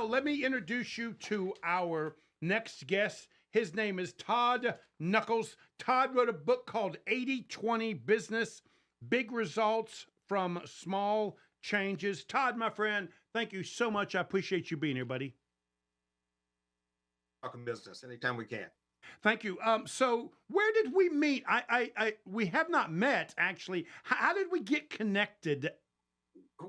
Now, let me introduce you to our next guest. His name is Todd Knuckles. Todd wrote a book called 80/20 Business Big Results from Small Changes. Todd, my friend, thank you so much. I appreciate you being here, buddy. Talking business anytime we can. Thank you. So where did we meet? We have not met actually. How did we get connected?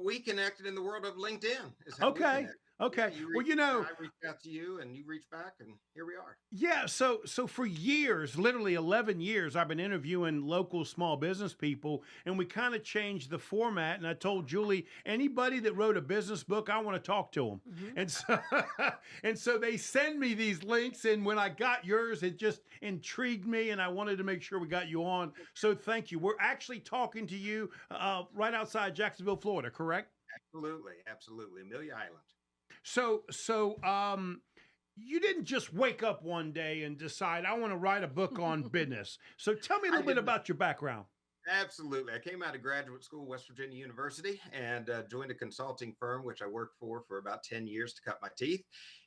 We connected in the world of LinkedIn is how we Okay. connect. Yeah, Okay. you Well, reach, you know, I reached out to you, and you reached back, and here we are. yeah, so for years, literally 11 years, I've been interviewing local small business people, and we kind of changed the format. And I told Julie, anybody that wrote a business book, I want to talk to them. Hmm. And so and so they send me these links, and when I got yours, it just intrigued me, and I wanted to make sure we got you on. So thank you. We're actually talking to you right outside Jacksonville, Florida, correct? Absolutely, absolutely. Amelia Island. So, you didn't just wake up one day and decide I want to write a book on business. So tell me a I little bit did not. about your background. Absolutely. I came out of graduate school, West Virginia University, and joined a consulting firm, which I worked for about 10 years to cut my teeth,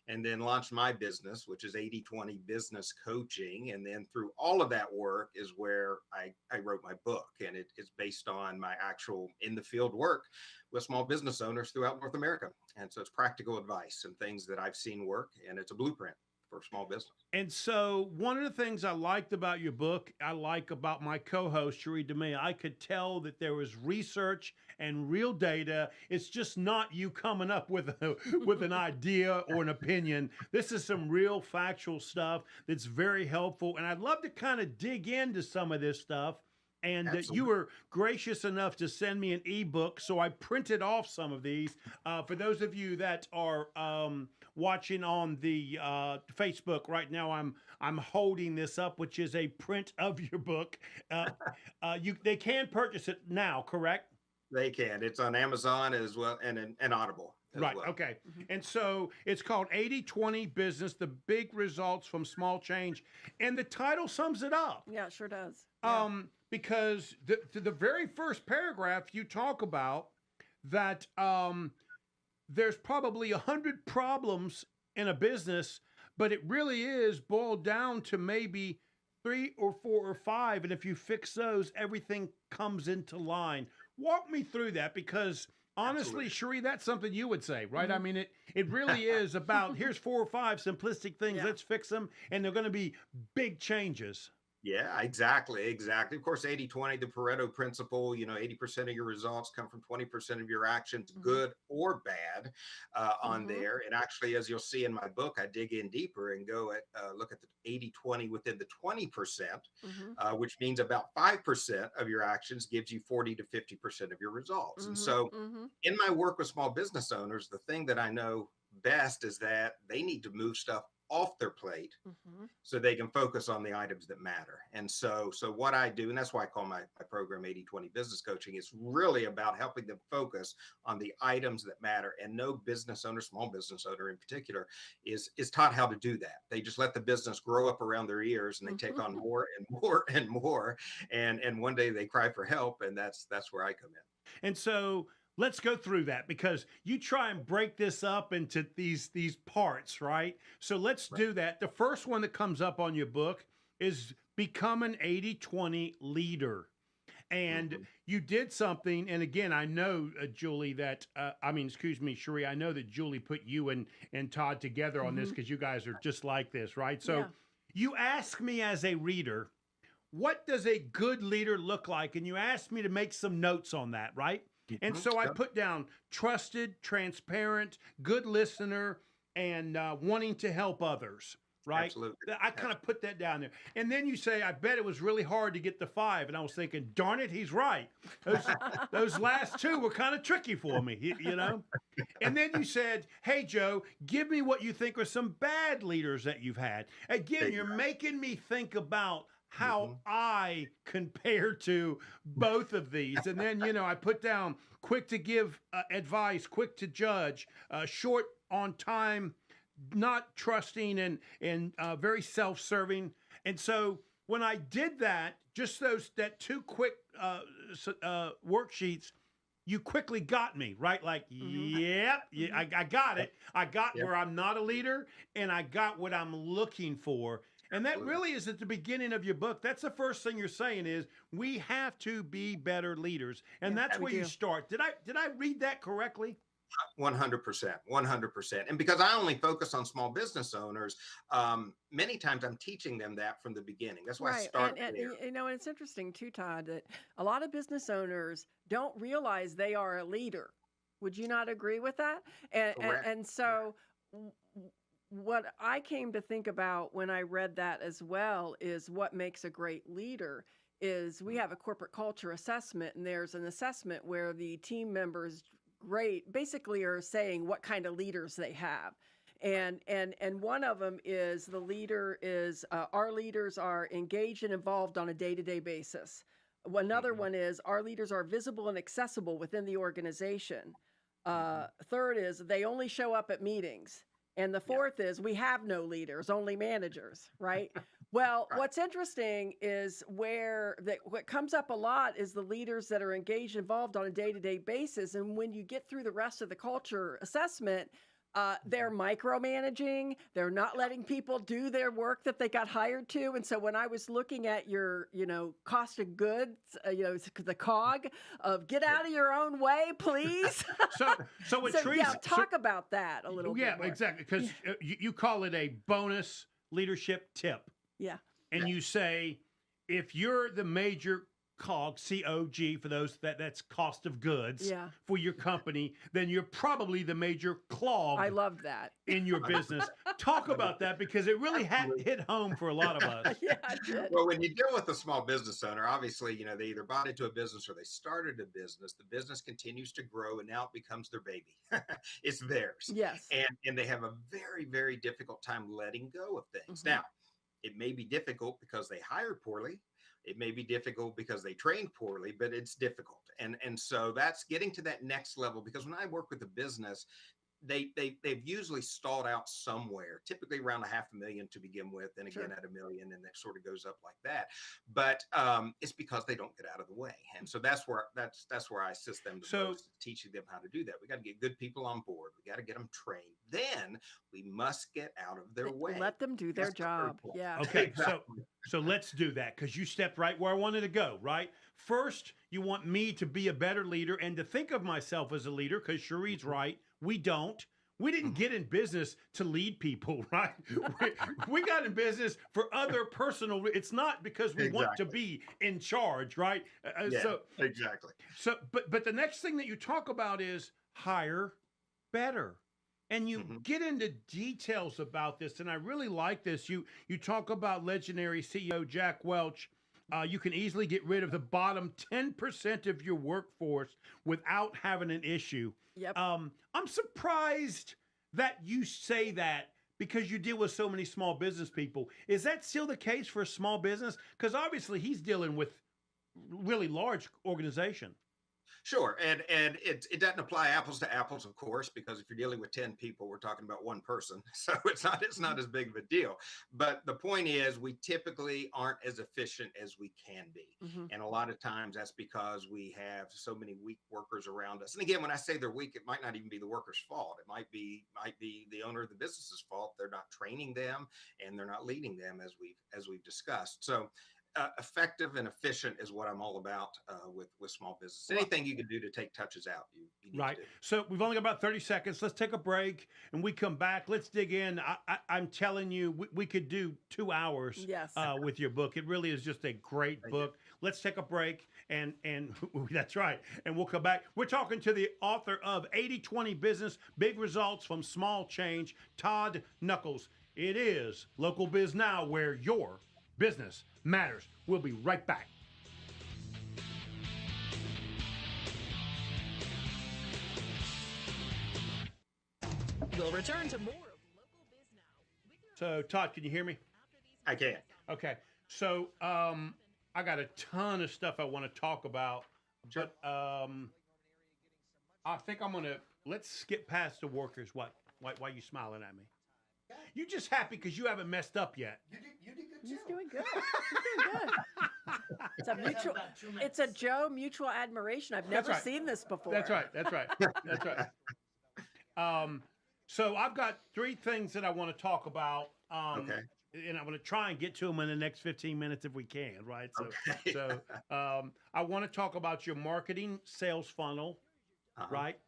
and then launched my business, which is 80/20 Business Coaching. And then through all of that work is where I wrote my book. And it is based on my actual in the field work with small business owners throughout North America. And so it's practical advice and things that I've seen work, and it's a blueprint for small business. And so one of the things I liked about your book, I like about my co-host Cherie DeMay, I could tell that there was research and real data. It's just not you coming up with with an idea or an opinion. This is some real factual stuff that's very helpful. And I'd love to kind of dig into some of this stuff. And you Absolutely. were gracious enough to send me an ebook, so I printed off some of these. For those of you that are watching on the Facebook right now, I'm holding this up, which is a print of your book. Uh, you they can purchase it now, correct? They can. It's on Amazon as well, and Audible as Right. well. Okay. Hmm. And so it's called 80/20 Business: The Big Results from Small Change, and the title sums it up. Yeah, it sure does. Yeah. Because the very first paragraph you talk about that there's probably 100 problems in a business, but it really is boiled down to maybe three or four or five, and if you fix those, everything comes into line. Walk me through that because honestly, Absolutely. Cherie, that's something you would say, right? I Hmm. mean, it really is about here's four or five simplistic things, Yeah. let's fix them, and they're going to be big changes. Yeah, exactly. Exactly. Of course, 80/20, the Pareto principle, 80% of your results come from 20% of your actions, Hmm. good or bad, on Hmm. there. And actually, as you'll see in my book, I dig in deeper and go at look at the 80/20 within the 20%, Hmm. which means about 5% of your actions gives you 40 to 50% of your results. And Hmm. so Hmm. in my work with small business owners, the thing that I know best is that they need to move stuff off their plate Hmm. so they can focus on the items that matter. And so what I do, and that's why I call my program 80/20 Business Coaching, is really about helping them focus on the items that matter. And no business owner, small business owner in particular, is taught how to do that. They just let the business grow up around their ears, and they take on more and more and more. And one day they cry for help, and that's where I come in. And so let's go through that because you try and break this up into these parts, right? So let's Right. do that. The first one that comes up on your book is become an 80/20 leader. And Mhm. you did something, and again, I know, Julie, that I mean, excuse me, Cherie, I know that Julie put you and Todd together on this Hmm. because you guys are just like this, right? So Yeah. you ask me as a reader, what does a good leader look like? And you asked me to make some notes on that, right? And Mhm. so I Yep. put down trusted, transparent, good listener, and wanting to help others, right? Absolutely. I kind of put that down there. And then you say, I bet it was really hard to get the five. And I was thinking, darn it, he's right. Those, those last two were kind of tricky for me, you know? And then you said, hey, Joe, give me what you think are some bad leaders that you've had. Again, you're Exactly. making me think about how Mhm. I compare to both of these. And then, I put down quick to give advice, quick to judge, short on time, not trusting and very self-serving. And so when I did that, just that two quick worksheets, you quickly got me, right? Like, Mhm. yep, yeah, I got it. I got Yep. where I'm not a leader, and I got what I'm looking for. And that Absolutely. really is at the beginning of your book. That's the first thing you're saying is we have to be better leaders. And Yeah, that's we where you do. start. Did I read that correctly? 100%, 100%. And because I only focus on small business owners, many times I'm teaching them that from the beginning. That's why I Right. start And there. you know, and it's interesting too, Todd, that a lot of business owners don't realize they are a leader. Would you not agree with that? Correct. And Correct. so what I came to think about when I read that as well is what makes a great leader is we Mm. have a corporate culture assessment, and there's an assessment where the team members grade basically are saying what kind of leaders they have. Right. And one of them is the leader is our leaders are engaged and involved on a day-to-day basis. Another Hmm. one is our leaders are visible and accessible within the organization. Hmm. Third is they only show up at meetings. And the Yeah. fourth is we have no leaders, only managers, right? Well, Right. what's interesting is what comes up a lot is the leaders that are engaged, involved on a day-to-day basis. And when you get through the rest of the culture assessment, they're Mhm. micromanaging. They're not letting people do their work that they got hired to. And so when I was looking at your, cost of goods, the cog of get Yeah. out of your own way, please. So what So yeah, Teresa, talk about that a little yeah, bit more. exactly. Because Yeah. you call it a bonus leadership tip. Yeah. And Yeah. you say if you're the major COG for those that's cost of goods Yeah. for your company, then you're probably the major clog I loved that. in your business. Talk about that because it really hit home for a lot of us. Yeah, I did. Well, when you deal with a small business owner, obviously, they either bought into a business or they started a business. The business continues to grow and now it becomes their baby. It's theirs. Yes. And they have a very, very difficult time letting go of things. Mhm. Now, it may be difficult because they hired poorly. It may be difficult because they trained poorly, but it's difficult. And so that's getting to that next level because when I work with a business, they've usually stalled out somewhere, typically around $500,000 to begin with, and again Sure. at $1 million, and that sort of goes up like that. But it's because they don't get out of the way, and so that's where I assist them the So most, teaching them how to do that. We got to get good people on board. We got to get them trained. Then we must get out of their way. Let them do their That's the third job. point. Yeah. okay, Exactly. so let's do that because you stepped right where I wanted to go, right? First, you want me to be a better leader and to think of myself as a leader because Cherie's Mhm. right. We don't. We didn't Mhm. get in business to lead people, right? We got in business for other personal. It's not because we want to Exactly. be in charge, right? Yeah. So, Exactly. but the next thing that you talk about is hire better, and you Mhm. get into details about this, and I really like this. You talk about legendary CEO Jack Welch. You can easily get rid of the bottom 10% of your workforce without having an issue. Yep. I'm surprised that you say that because you deal with so many small business people. Is that still the case for a small business? Because obviously he's dealing with really large organization. Sure, and it doesn't apply apples to apples, of course, because if you're dealing with 10 people, we're talking about one person, so it's not as big of a deal. But the point is, we typically aren't as efficient as we can be, Mhm. and a lot of times that's because we have so many weak workers around us. And again, when I say they're weak, it might not even be the worker's fault. It might be the owner of the business's fault. They're not training them and they're not leading them as we've discussed. So effective and efficient is what I'm all about with small business. Well, Anything you can do to take touches out, you need to right. do. So we've only got about 30 seconds. Let's take a break and we come back. Let's dig in. I'm telling you, we could do 2 hours Yes. with your book. It really is just a great Thank you. book. Let's take a break and that's right. And we'll come back. We're talking to the author of 80/20 Business, Big Results from Small Change, Todd Knuckles. It is Local Biz Now, where your business matters. We'll be right back. We'll return to more of Local Biz Now. With your So, Todd, can you hear me? I can. Okay. So, I got a ton of stuff I want to talk about, Sure. but I think let's skip past the workers. Why you smiling at me? You just happy because you haven't messed up yet. You did good He's too. doing good. He's doing good. It's a mutual. It's a Joe mutual admiration. I've That's never right. seen this before. That's right. That's right. That's right. So I've got three things that I want to talk about. Okay. And I'm going to try and get to them in the next 15 minutes if we can, right? So, Okay. I want to talk about your marketing sales funnel, Uh-huh. right?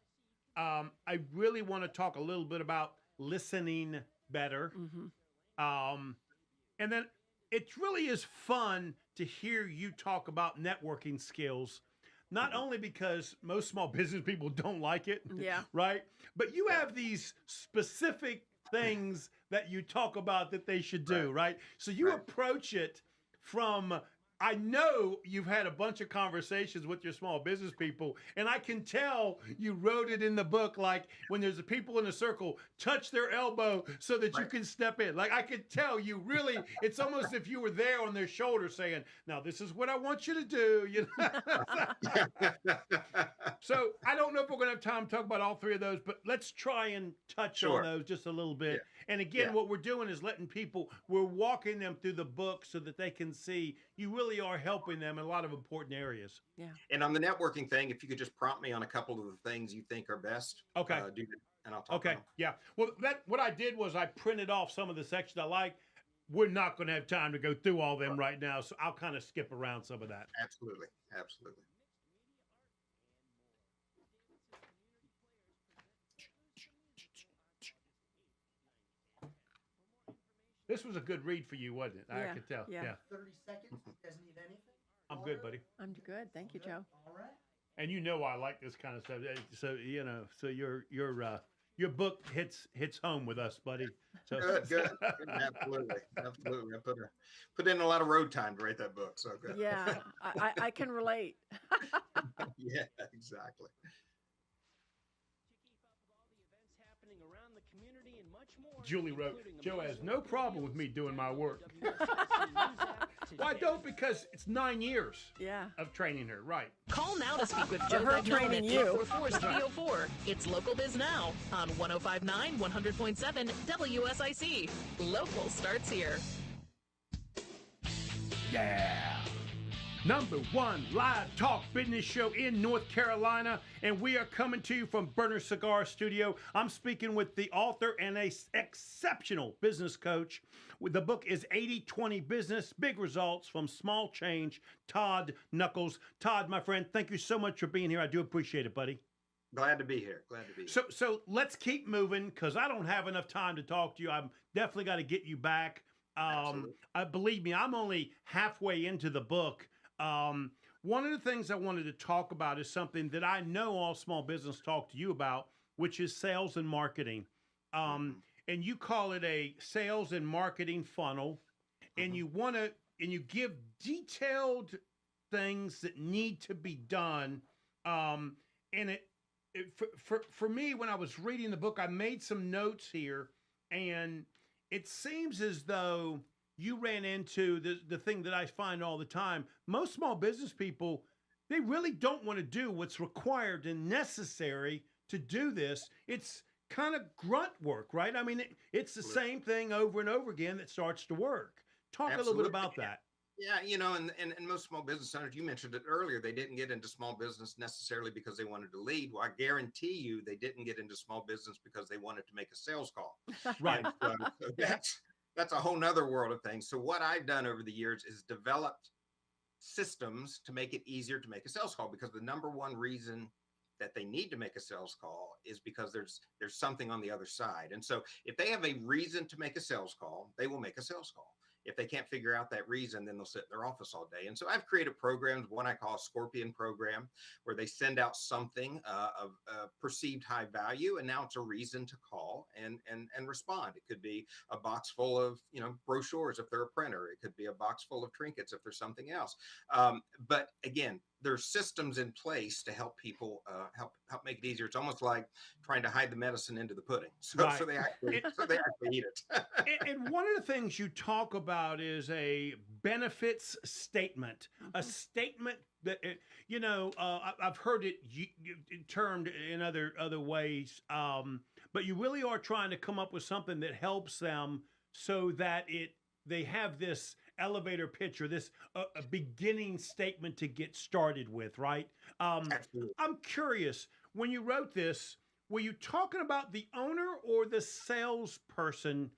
I really want to talk a little bit about listening better. And then it really is fun to hear you talk about networking skills, not only because most small business people don't like it, Yeah. right? But you have these specific things that you talk about that they should do, right? So you Right. approach it from, I know you've had a bunch of conversations with your small business people, and I can tell you wrote it in the book, like when there's a people in a circle, touch their elbow so that you Right. can step in. Like I could tell you really, it's almost if you were there on their shoulder saying, now this is what I want you to do. You know? So I don't know if we're going to have time to talk about all three of those, but let's try and touch on Sure. those just a little bit. And again, Yeah. what we're doing is letting people, we're walking them through the book so that they can see you really are helping them in a lot of important areas. And on the networking thing, if you could just prompt me on a couple of the things you think are best. Okay. Do that, and I'll talk Okay. about them. Yeah. Well, what I did was I printed off some of the sections I like. We're not going to have time to go through all them right now, so I'll kind of skip around some of that. Absolutely. Absolutely. This was a good read for you, wasn't it? I Yeah, could tell. yeah. Yeah. 30 seconds. You guys need anything? I'm good, buddy. I'm good. Thank you, Joe. All right. And you know I like this kind of stuff. So you know, so your book hits home with us, buddy. So Good, good. Absolutely. Absolutely. I put in a lot of road time to write that book. So good. Yeah, I can relate. Yeah, exactly. Julie wrote, Joe has no problem with me doing my work. Well, I don't, because it's 9 years Yeah. of training her, right? Call now to speak with Joe her Gagnon training at you. 844 Studio 4. It's Local Biz Now on 1059 100.7 WSIC. Local starts here. Yeah. Number one live talk business show in North Carolina, and we are coming to you from Burner Cigar Studio. I'm speaking with the author and a exceptional business coach. The book is 80/20 Business, Big Results from Small Change, Todd Knuckles. Todd, my friend, thank you so much for being here. I do appreciate it, buddy. Glad to be here. Glad to be here. So let's keep moving, because I don't have enough time to talk to you. I'm definitely got to get you back. Absolutely. Believe me, I'm only halfway into the book. One of the things I wanted to talk about is something that I know all small business talk to you about, which is sales and marketing. And you call it a sales and marketing funnel, and you give detailed things that need to be done. And for me, when I was reading the book, I made some notes here, and it seems as though you ran into the thing that I find all the time. Most small business people, they really don't want to do what's required and necessary to do this. It's kind of grunt work, right? I mean, it's the same thing over and over again that starts to work. Talk a little bit Absolutely. about that. Yeah, and most small business owners, you mentioned it earlier, they didn't get into small business necessarily because they wanted to lead. Well, I guarantee you they didn't get into small business because they wanted to make a sales call. Right. And so that's a whole nother world of things. So what I've done over the years is developed systems to make it easier to make a sales call, because the number one reason that they need to make a sales call is because there's something on the other side. And so if they have a reason to make a sales call, they will make a sales call. If they can't figure out that reason, then they'll sit in their office all day. And so I've created programs, one I call a Scorpion program, where they send out something of perceived high value, and now it's a reason to call and respond. It could be a box full of brochures if they're a printer. It could be a box full of trinkets if there's something else. But again, there's systems in place to help people help make it easier. It's almost like trying to hide the medicine into the pudding, so they actually eat it. And one of the things you talk about is a benefits statement, a statement that I've heard it termed in other ways, but you really are trying to come up with something that helps them so that they have this elevator pitch or this a beginning statement to get started with, right? Absolutely. I'm curious, when you wrote this, were you talking about the owner or the salesperson?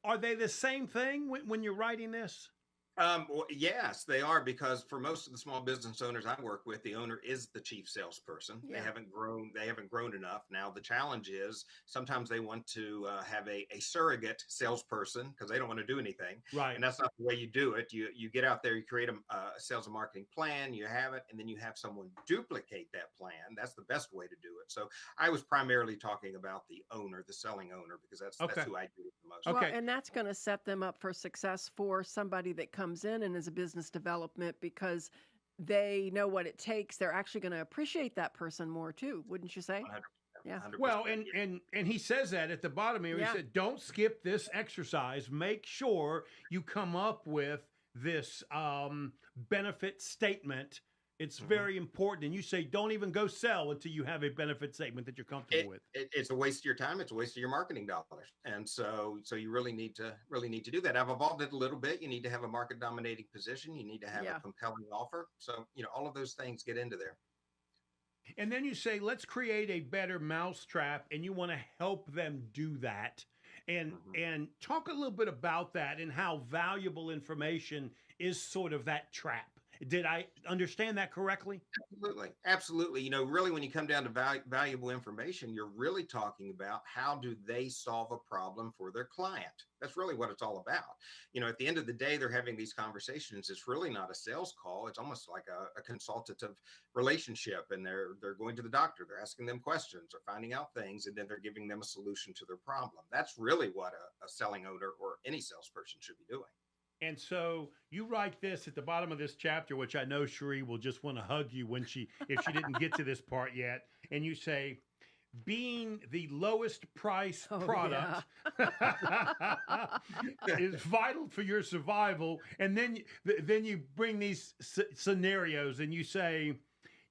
Are they the same thing when you're writing this? Well, yes, they are, because for most of the small business owners I work with, the owner is the chief salesperson. They Yeah. haven't grown. They haven't grown enough. Now the challenge is sometimes they want to have a surrogate salesperson because they don't want to do anything, Right. and that's not the way you do it. You get out there, you create a sales and marketing plan, you have it, and then you have someone duplicate that plan. That's the best way to do it. So I was primarily talking about the owner, the selling owner, because that's Okay. who I do it the most. Okay. Well, and that's going to set them up for success for somebody that comes in and is a business development because they know what it takes. They're actually going to appreciate that person more too, wouldn't you say? 100%. Yeah. 100%. Well, and he says that at the bottom here. Yeah. He said, "Don't skip this exercise. Make sure you come up with this benefit statement. It's Mhm. very important." And you say, "Don't even go sell until you have a benefit statement that you're comfortable with." It's a waste of your time. It's a waste of your marketing dollars, and so you really need to do that. I've evolved it a little bit. You need to have a market dominating position. You need to have Yeah. a compelling offer. So all of those things get into there. And then you say, "Let's create a better mousetrap," and you want to help them do that. And talk a little bit about that and how valuable information is sort of that trap. Did I understand that correctly? Absolutely. Really, when you come down to valuable information, you're really talking about how do they solve a problem for their client. That's really what it's all about. At the end of the day, they're having these conversations. It's really not a sales call. It's almost like a consultative relationship. And they're going to the doctor, they're asking them questions or finding out things, and then they're giving them a solution to their problem. That's really what a selling owner or any salesperson should be doing. And so you write this at the bottom of this chapter, which I know Cherie will just want to hug you if she didn't get to this part yet. And you say, "Being the lowest price Oh, product is vital for your survival." And then you bring these scenarios and you say,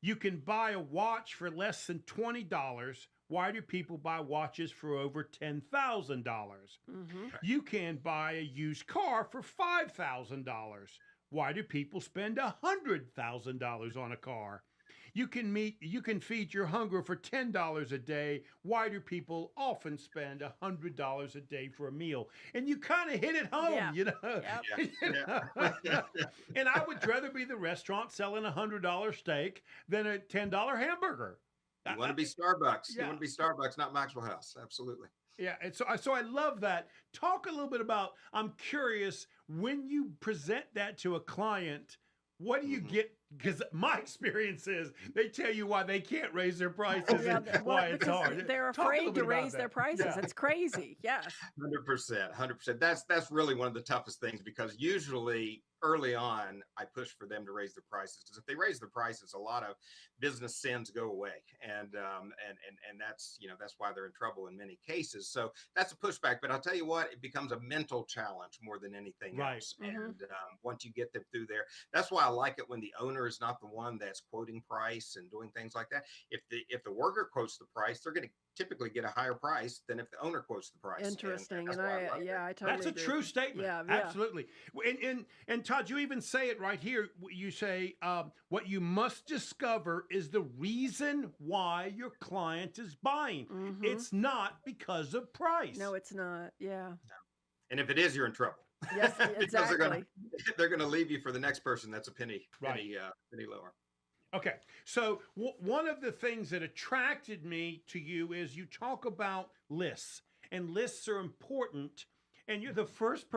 "You can buy a watch for less than $20. Why do people buy watches for over $10,000? Mm-hmm. You can buy a used car for $5,000. Why do people spend $100,000 on a car? You can feed your hunger for $10 a day. Why do people often spend $100 a day for a meal?" And you kind of hit it home, Yeah. Yep. Yeah. And I would rather be the restaurant selling a $100 steak than a $10 hamburger. You want to be Starbucks. Yeah. You want to be Starbucks, not Maxwell House. Absolutely. Yeah, and so I love that. Talk a little bit about. I'm curious, when you present that to a client, what do you get? Because my experience is they tell you why they can't raise their prices Yeah, and why it's because hard. they're Talk a little afraid bit to about raise that. their prices. Yeah. It's crazy. Yes. 100%. That's really one of the toughest things, because usually early on I push for them to raise their prices, because if they raise their prices, a lot of business sins go away, and that's why they're in trouble in many cases. So that's a pushback. But I'll tell you what, it becomes a mental challenge more than anything Right. else. Mhm. And once you get them through there, that's why I like it when the owner is not the one that's quoting price and doing things like that. If the worker quotes the price, they're going to typically get a higher price than if the owner quotes the price. Interesting. that's And why I like it. I totally That's a agree. true statement. Yeah, yeah. Absolutely. And Todd, you even say it right here. You say, "What you must discover is the reason why your client is buying. Mhm. It's not because of price." No, it's not. Yeah. And if it is, you're in trouble. Yes, Because exactly. they're gonna leave you for the next person that's a penny Right. penny lower. Okay, so one of the things that attracted me to you is you talk about lists, and lists are important. And you're the first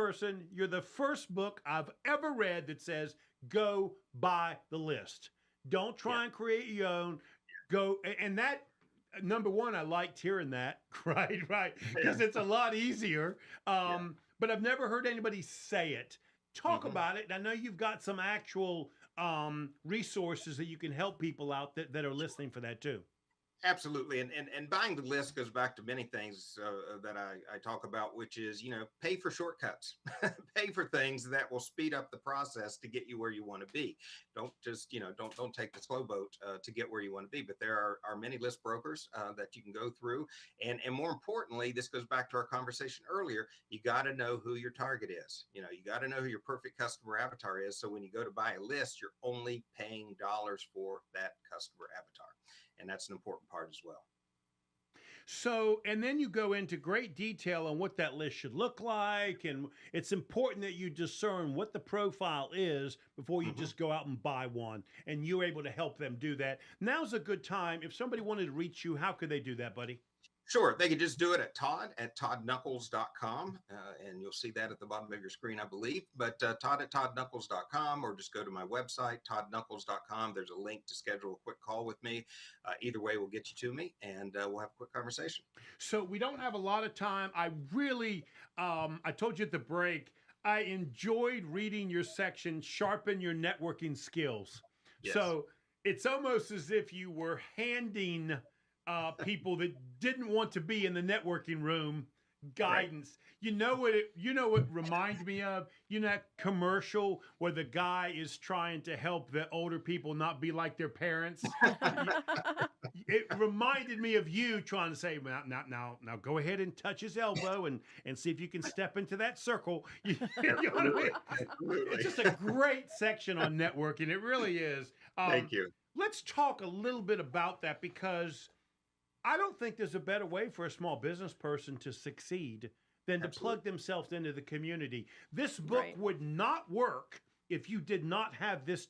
book I've ever read that says, "Go buy the list. Don't try and create your own. Go." And that, number one, I liked hearing that, right, because it's a lot easier. But I've never heard anybody say it. Talk Mhm. about it. And I know you've got some actual resources that you can help people out that are listening for that too. Absolutely. And buying the list goes back to many things that I talk about, which is, pay for shortcuts, pay for things that will speed up the process to get you where you want to be. Don't just, don't take the slow boat to get where you want to be. But there are many list brokers that you can go through. And more importantly, this goes back to our conversation earlier. You got to know who your target is. You got to know who your perfect customer avatar is. So when you go to buy a list, you're only paying dollars for that customer avatar. And that's an important part as well. So, and then you go into great detail on what that list should look like. And it's important that you discern what the profile is before you just go out and buy one. And you're able to help them do that. Now's a good time. If somebody wanted to reach you, how could they do that, buddy? Sure. They can just do it at todd@toddknuckles.com. And you'll see that at the bottom of your screen, I believe. But todd@toddknuckles.com, or just go to my website, toddknuckles.com. There's a link to schedule a quick call with me. Either way will get you to me, and we'll have a quick conversation. So we don't have a lot of time. I really, I told you at the break, I enjoyed reading your section, Sharpen Your Networking Skills. Yes. So it's almost as if you were handing people that didn't want to be in the networking room guidance. Right. You know what reminds me of? That commercial where the guy is trying to help the older people not be like their parents. It reminded me of you trying to say, now go ahead and touch his elbow and see if you can step into that circle. You know what I mean? It's just a great section on networking. It really is. Thank you. Let's talk a little bit about that, because I don't think there's a better way for a small business person to succeed than to plug themselves into the community. This book would not work if you did not have this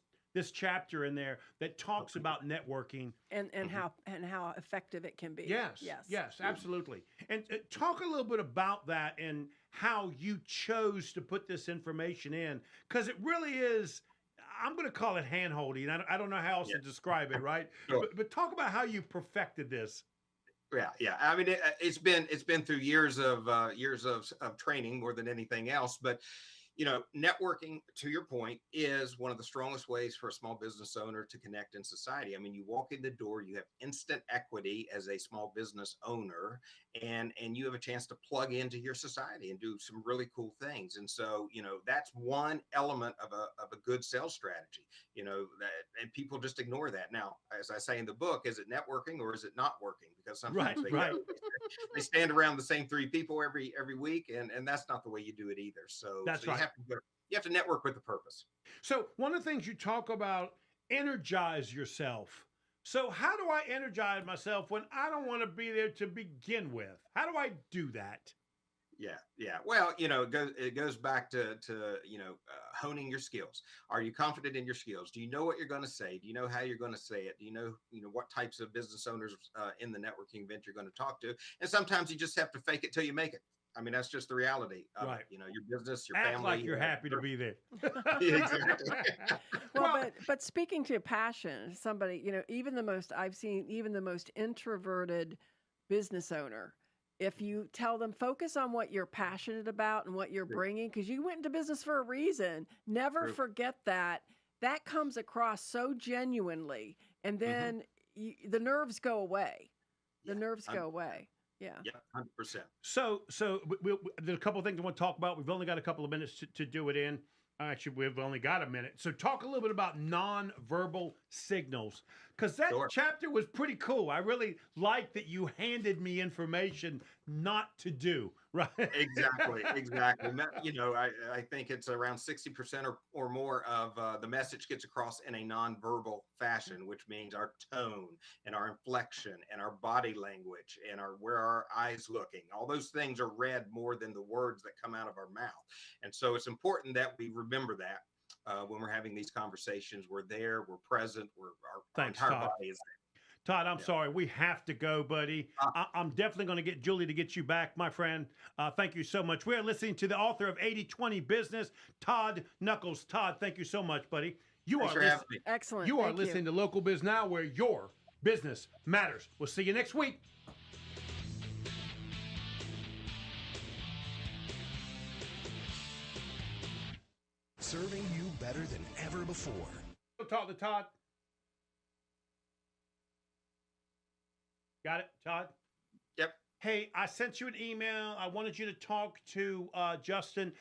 chapter in there that talks about networking and how effective it can be. Yes, absolutely. And talk a little bit about that and how you chose to put this information in, because it really is. I'm going to call it hand-holding. I don't know how else to describe it, right? Sure. But talk about how you perfected this. Yeah. I mean, it's been through years of training more than anything else. But networking, to your point, is one of the strongest ways for a small business owner to connect in society. I mean, you walk in the door, you have instant equity as a small business owner, and you have a chance to plug into your society and do some really cool things. And so, that's one element of a good sales strategy, and people just ignore that. Now, as I say in the book, is it networking or is it not working? Because sometimes they stand around the same three people every week, and that's not the way you do it either. So that's right. You have to network with a purpose. So one of the things you talk about, energize yourself. So how do I energize myself when I don't want to be there to begin with? How do I do that? Yeah. Well, it goes back to honing your skills. Are you confident in your skills? Do you know what you're going to say? Do you know how you're going to say it? Do you know what types of business owners in the networking event you're going to talk to? And sometimes you just have to fake it till you make it. I mean, that's just the reality of it. Your business, your family. Act like you're happy to be there. Exactly. But speaking to passion, somebody, even the most introverted business owner, if you tell them, focus on what you're passionate about and what you're bringing, because you went into business for a reason, never forget that. That comes across so genuinely. And then the nerves go away. The nerves go away. Yeah, 100%. So there's a couple of things I want to talk about. We've only got a couple of minutes to do it in. Actually, we've only got a minute. So talk a little bit about nonverbal signals, because that chapter was pretty cool. I really like that you handed me information not to do, right? Exactly. I think it's around 60% or more of the message gets across in a nonverbal fashion, which means our tone and our inflection and our body language and where our eyes looking. All those things are read more than the words that come out of our mouth. And so it's important that we remember that when we're having these conversations. We're there, we're present, our entire body is there. Todd, I'm sorry. We have to go, buddy. I'm definitely going to get Julie to get you back, my friend. Thank you so much. We're listening to the author of 80/20 Business, Todd Knuckles. Todd, thank you so much, buddy. Excellent. You are listening to Local Biz Now, where your business matters. We'll see you next week. Serving you better than ever before. Talk to Todd. Got it, Todd? Yep. Hey, I sent you an email. I wanted you to talk to Justin.